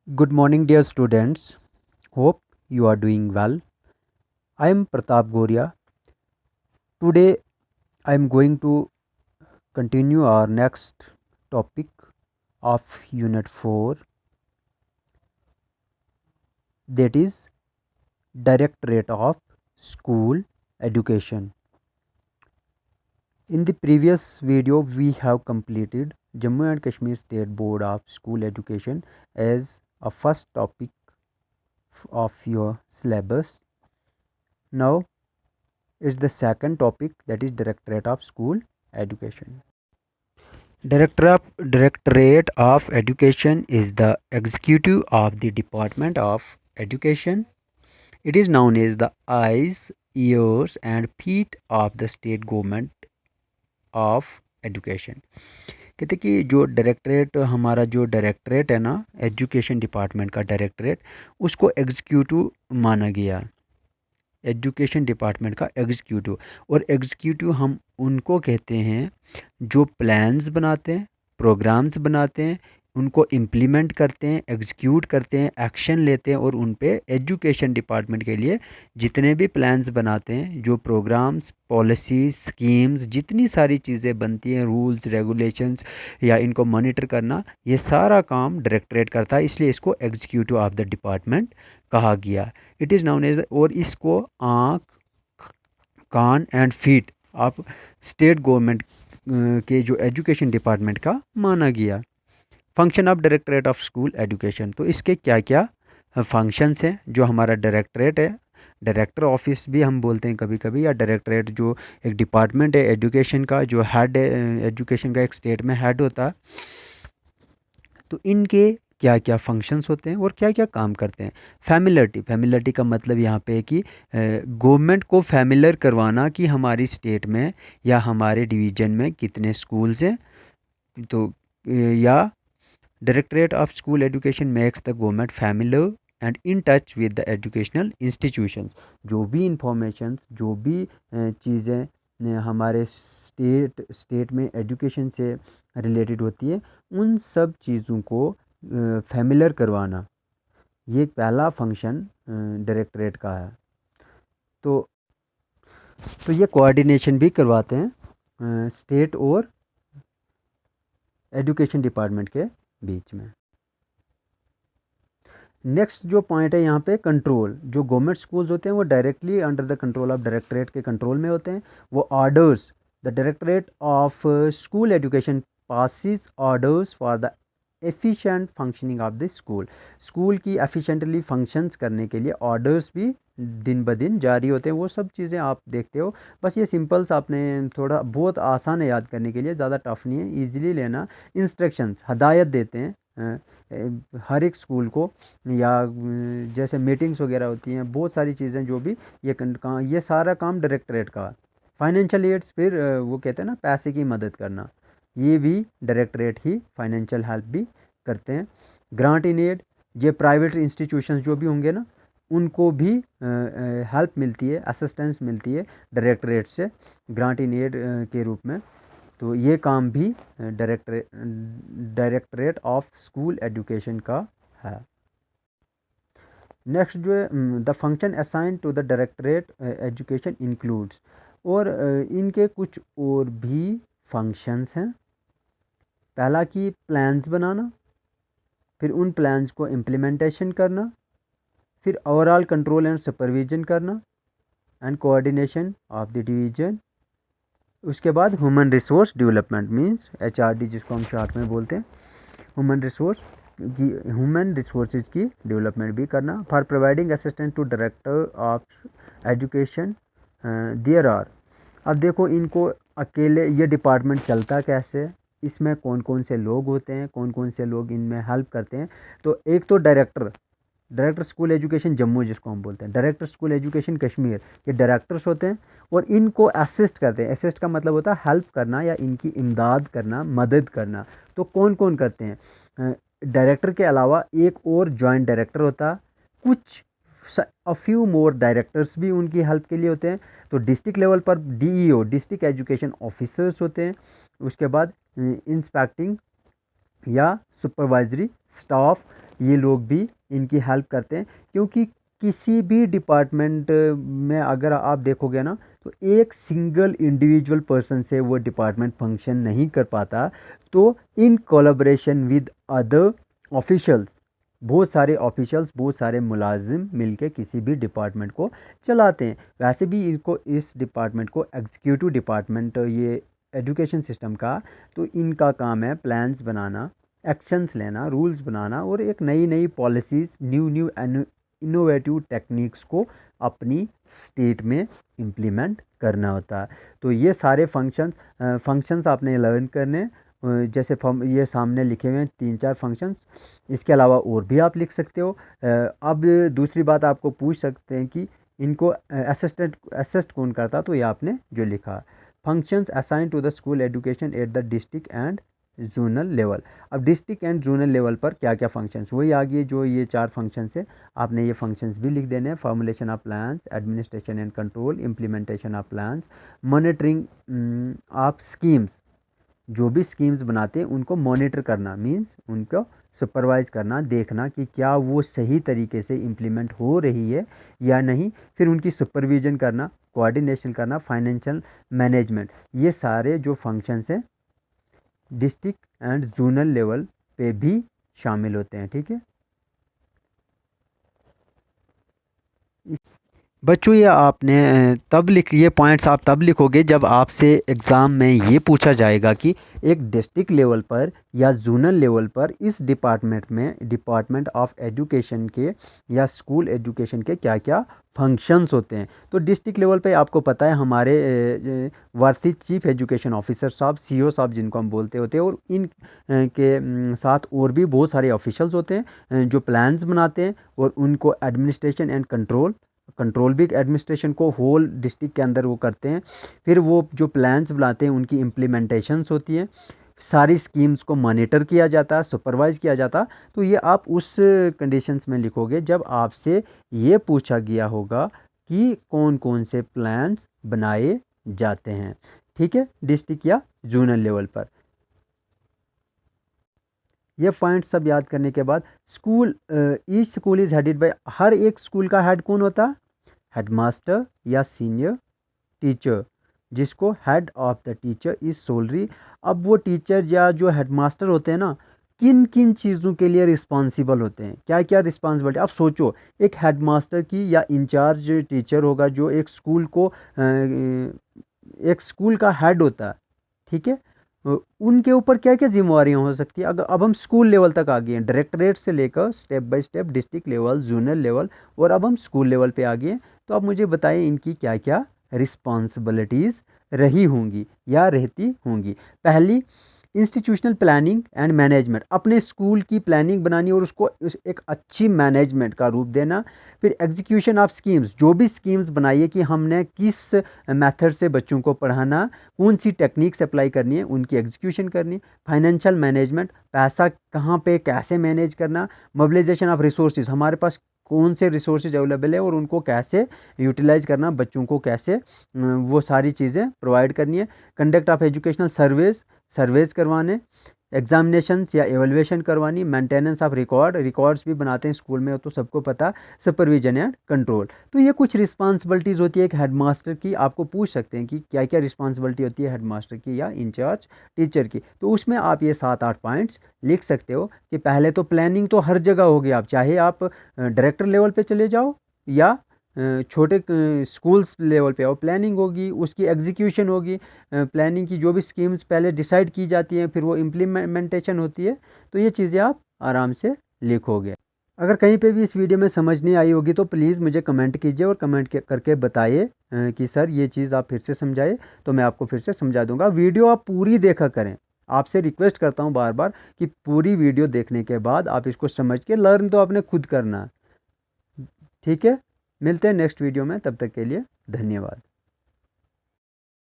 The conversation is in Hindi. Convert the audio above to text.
Good morning, dear students. Hope you are doing well. I am Pratap Goria. Today, I am going to continue our next topic of Unit 4, that is Directorate of School Education. In the previous video, we have completed Jammu and Kashmir State Board of School Education as a first topic of your syllabus. Now, is the second topic, that is Directorate of School Education. Directorate of Education is the executive of the Department of Education. It is known as the eyes, ears and feet of the state government of education. कहते कि जो डायरेक्टरेट हमारा जो डायरेक्टरेट है ना एजुकेशन डिपार्टमेंट का डायरेक्टरेट उसको एग्जीक्यूटिव माना गया। एजुकेशन डिपार्टमेंट का एग्जीक्यूटिव, और एग्जीक्यूटिव हम उनको कहते हैं जो प्लान्स बनाते हैं, प्रोग्राम्स बनाते हैं, उनको इम्प्लीमेंट करते हैं, एग्जीक्यूट करते हैं, एक्शन लेते हैं और उन पे एजुकेशन डिपार्टमेंट के लिए जितने भी प्लान्स बनाते हैं, जो प्रोग्राम्स, पॉलिसीज, स्कीम्स, जितनी सारी चीज़ें बनती हैं, रूल्स रेगुलेशंस या इनको मॉनिटर करना, ये सारा काम डायरेक्टरेट करता है, इसलिए इसको एग्जीक्यूटिव ऑफ द डिपार्टमेंट कहा गया। इट इज़ नाउन एज, और इसको आँख, कान and feet of state government के जो एजुकेशन डिपार्टमेंट का माना गया। Function of directorate of school education, तो इसके क्या क्या फंक्शंस हैं। जो हमारा डायरेक्टरेट है, डायरेक्टर ऑफिस भी हम बोलते हैं कभी कभी, या डायरेक्टरेट जो एक डिपार्टमेंट है एजुकेशन का, जो हेड एजुकेशन का एक स्टेट में हेड होता है, तो इनके क्या क्या फंक्शंस होते हैं और क्या क्या काम करते हैं। फैमिलिटी का मतलब यहाँ पे है कि गवर्नमेंट को फैमिलियर करवाना कि हमारी स्टेट में या हमारे डिवीजन में कितने स्कूल्स हैं। तो या directorate of school education makes the government familiar and in touch with the educational institutions. जो भी इंफॉर्मेशन, जो भी चीज़ें हमारे स्टेट में एजुकेशन से रिलेटेड होती है, उन सब चीज़ों को फैमिलियर करवाना, ये पहला फंक्शन डायरेक्टरेट का है। तो ये कोऑर्डिनेशन भी करवाते हैं स्टेट और एजुकेशन डिपार्टमेंट के बीच में। नेक्स्ट जो पॉइंट है यहाँ पे, कंट्रोल। जो गवर्नमेंट स्कूल्स होते हैं वो directly under the control of directorate के कंट्रोल में होते हैं। वो orders, the directorate of school education passes orders for the efficient functioning of the school. School की एफिशिएंटली फंक्शंस करने के लिए ऑर्डर्स भी दिन ब दिन जारी होते हैं। वो सब चीज़ें आप देखते हो, बस ये सिंपल्स आपने थोड़ा बहुत आसान है याद करने के लिए, ज़्यादा टफ नहीं है, ईजिली लेना। इंस्ट्रक्शंस, हदायत देते हैं हर एक स्कूल को, या जैसे मीटिंग्स वगैरह होती हैं, बहुत सारी चीज़ें जो भी ये सारा काम डायरेक्टरेट का। फाइनेंशियल एड्स, फिर वो कहते हैं ना पैसे की मदद करना, ये भी डायरेक्टरेट ही फाइनेंशियल हेल्प भी करते हैं। ग्रांट इन एड, ये प्राइवेट इंस्टीट्यूशंस जो भी होंगे ना, उनको भी हेल्प मिलती है, असिस्टेंस मिलती है डायरेक्टरेट से ग्रांट इन एड के रूप में। तो ये काम भी डायरेक्टरेट ऑफ स्कूल एजुकेशन का है। नेक्स्ट जो है, the function assign to the directorate education includes, और इनके कुछ और भी फंक्शंस हैं। पहला कि प्लान्स बनाना, फिर उन प्लान्स को इम्प्लीमेंटेशन करना, फिर ओवरऑल कंट्रोल एंड सुपरविजन करना and coordination of the division. उसके बाद human resource development, means HRD जिसको हम शॉर्ट में बोलते हैं, ह्यूमन रिसोर्सेज की डेवलपमेंट भी करना। For providing assistance to director of education there are, अब देखो इनको अकेले ये डिपार्टमेंट चलता कैसे, इसमें कौन कौन से लोग होते हैं, कौन कौन से लोग इनमें हेल्प करते हैं। तो एक तो डायरेक्टर स्कूल एजुकेशन जम्मू जिसको हम बोलते हैं, डायरेक्टर स्कूल एजुकेशन कश्मीर, ये डायरेक्टर्स होते हैं और इनको असिस्ट करते हैं। असिस्ट का मतलब होता है हेल्प करना या इनकी इमदाद करना, मदद करना। तो कौन कौन करते हैं, डायरेक्टर के अलावा एक और जॉइंट डायरेक्टर होता है, कुछ अ फ्यू मोर डायरेक्टर्स भी उनकी हेल्प के लिए होते हैं। तो डिस्ट्रिक्ट लेवल पर डीईओ, डिस्ट्रिक्ट एजुकेशन ऑफिसर्स होते हैं। उसके बाद इंस्पेक्टिंग या सुपरवाइजरी स्टाफ ये लोग भी इनकी हेल्प करते हैं, क्योंकि किसी भी डिपार्टमेंट में अगर आप देखोगे ना, तो एक सिंगल इंडिविजुअल पर्सन से वो डिपार्टमेंट फंक्शन नहीं कर पाता। तो in collaboration with other officials, बहुत सारे मुलाजिम मिलके किसी भी डिपार्टमेंट को चलाते हैं। वैसे भी इनको, इस डिपार्टमेंट को एग्जीक्यूटिव डिपार्टमेंट, ये एजुकेशन सिस्टम का, तो इनका काम है प्लान्स बनाना, एक्शंस लेना, रूल्स बनाना और एक नई नई पॉलिसीज़, न्यू इनोवेटिव टेक्निक्स को अपनी स्टेट में इम्प्लीमेंट करना होता है। तो ये सारे फंक्शंस आपने लर्न करने, जैसे ये सामने लिखे हुए हैं 3-4 फंक्शंस, इसके अलावा और भी आप लिख सकते हो। अब दूसरी बात आपको पूछ सकते हैं कि इनको असिस्ट कौन करता, तो ये आपने जो लिखा, functions assign to the school education at the district and zonal level. अब डिस्ट्रिक्ट एंड जोनल लेवल पर क्या क्या फंक्शंस, वही आ गए जो ये 4 फंक्शंस है, आपने ये फंक्शंस भी लिख देने हैं। Formulation of plans, administration and control, implementation of plans, monitoring of schemes, जो भी स्कीम्स बनाते हैं उनको मॉनिटर करना, मींस उनको सुपरवाइज करना, देखना कि क्या वो सही तरीके से इम्प्लीमेंट हो रही है या नहीं, फिर उनकी सुपरविजन करना, कोऑर्डिनेशन करना, फाइनेंशियल मैनेजमेंट। ये सारे जो फंक्शंस हैं डिस्ट्रिक्ट एंड जोनल लेवल पे भी शामिल होते हैं। ठीक है बच्चों, ये आपने ये पॉइंट्स आप तब लिखोगे जब आपसे एग्ज़ाम में ये पूछा जाएगा कि एक डिस्ट्रिक्ट लेवल पर या जोनल लेवल पर इस डिपार्टमेंट में, डिपार्टमेंट ऑफ एजुकेशन के या स्कूल एजुकेशन के क्या क्या फंक्शंस होते हैं। तो डिस्ट्रिक्ट लेवल पे आपको पता है हमारे वर्ती चीफ एजुकेशन ऑफिसर साहब, सीओ साहब जिनको हम बोलते होते हैं, और इन के साथ और भी बहुत सारे ऑफिशियल्स होते हैं जो प्लान्स बनाते हैं, और उनको एडमिनिस्ट्रेशन एंड कंट्रोल भी एडमिनिस्ट्रेशन को होल डिस्ट्रिक्ट के अंदर वो करते हैं। फिर वो जो प्लान्स बनाते हैं उनकी इम्प्लीमेंटेशंस होती हैं, सारी स्कीम्स को मॉनिटर किया जाता है, सुपरवाइज किया जाता है। तो ये आप उस कंडीशंस में लिखोगे जब आपसे ये पूछा गया होगा कि कौन कौन से प्लान्स बनाए जाते हैं। ठीक है, डिस्ट्रिक्ट या जोनल लेवल पर। ये पॉइंट सब याद करने के बाद, school, each school is headed by, हर एक स्कूल का हेड कौन होता है? हेडमास्टर या सीनियर टीचर, जिसको head of the teacher is solely. अब वो टीचर या जो हेडमास्टर होते हैं ना, किन किन चीज़ों के लिए रिस्पॉन्सिबल होते हैं, क्या क्या रिस्पॉन्सिबिलिटी। अब सोचो, एक हेडमास्टर की या इंचार्ज टीचर होगा जो एक स्कूल को, एक स्कूल का हेड होता है, ठीक है, उनके ऊपर क्या क्या जिम्मेवारियाँ हो सकती है। अगर अब हम स्कूल लेवल तक आ गए हैं, डायरेक्टरेट से लेकर step by step district level, zonal level, और अब हम स्कूल लेवल पे आ गए हैं। तो अब मुझे बताइए इनकी क्या क्या रिस्पॉन्सिबिलिटीज़ रही होंगी या रहती होंगी। पहली, इंस्टीट्यूशनल प्लानिंग एंड मैनेजमेंट, अपने स्कूल की प्लानिंग बनानी और उसको एक अच्छी मैनेजमेंट का रूप देना। फिर एग्जीक्यूशन ऑफ स्कीम्स, जो भी स्कीम्स बनाइए कि हमने किस मेथड से बच्चों को पढ़ाना, कौन सी टेक्निक्स अप्लाई करनी है, उनकी एग्जीक्यूशन करनी। फाइनेंशियल मैनेजमेंट, पैसा कहाँ पे कैसे मैनेज करना। मोबिलाइजेशन ऑफ रिसोर्सेज, हमारे पास कौन से रिसोर्सेज अवेलेबल है और उनको कैसे यूटिलाइज करना, बच्चों को कैसे वो सारी चीज़ें प्रोवाइड करनी है। कंडक्ट ऑफ एजुकेशनल सर्वेज करवाने, एग्जामिनेशंस या एवेलुएशन करवानी। मेंटेनेंस ऑफ रिकॉर्ड्स भी बनाते हैं स्कूल में, तो सबको पता। Supervision and control. तो ये कुछ रिस्पॉन्सिबिलिटीज़ होती है एक हेडमास्टर की। आपको पूछ सकते हैं कि क्या क्या रिस्पॉन्सिबिलिटी होती है हेडमास्टर की या इंचार्ज टीचर की, तो उसमें आप ये 7-8 पॉइंट्स लिख सकते हो। कि पहले तो प्लानिंग तो हर जगह होगी, आप चाहे आप डायरेक्टर लेवल पे चले जाओ या छोटे स्कूल्स लेवल पे आओ, प्लानिंग होगी, उसकी एग्जीक्यूशन होगी। प्लानिंग की जो भी स्कीम्स पहले डिसाइड की जाती हैं, फिर वो इम्प्लीमेंटेशन होती है। तो ये चीज़ें आप आराम से लिखोगे। अगर कहीं पे भी इस वीडियो में समझ नहीं आई होगी तो प्लीज़ मुझे कमेंट कीजिए और करके बताइए कि सर ये चीज़ आप फिर से समझाइए, तो मैं आपको फिर से समझा दूंगा। वीडियो आप पूरी देखा करें, आपसे रिक्वेस्ट करता हूँ बार बार कि पूरी वीडियो देखने के बाद आप इसको समझ के लर्न तो आपने खुद करना है। ठीक है, मिलते हैं नेक्स्ट वीडियो में, तब तक के लिए धन्यवाद।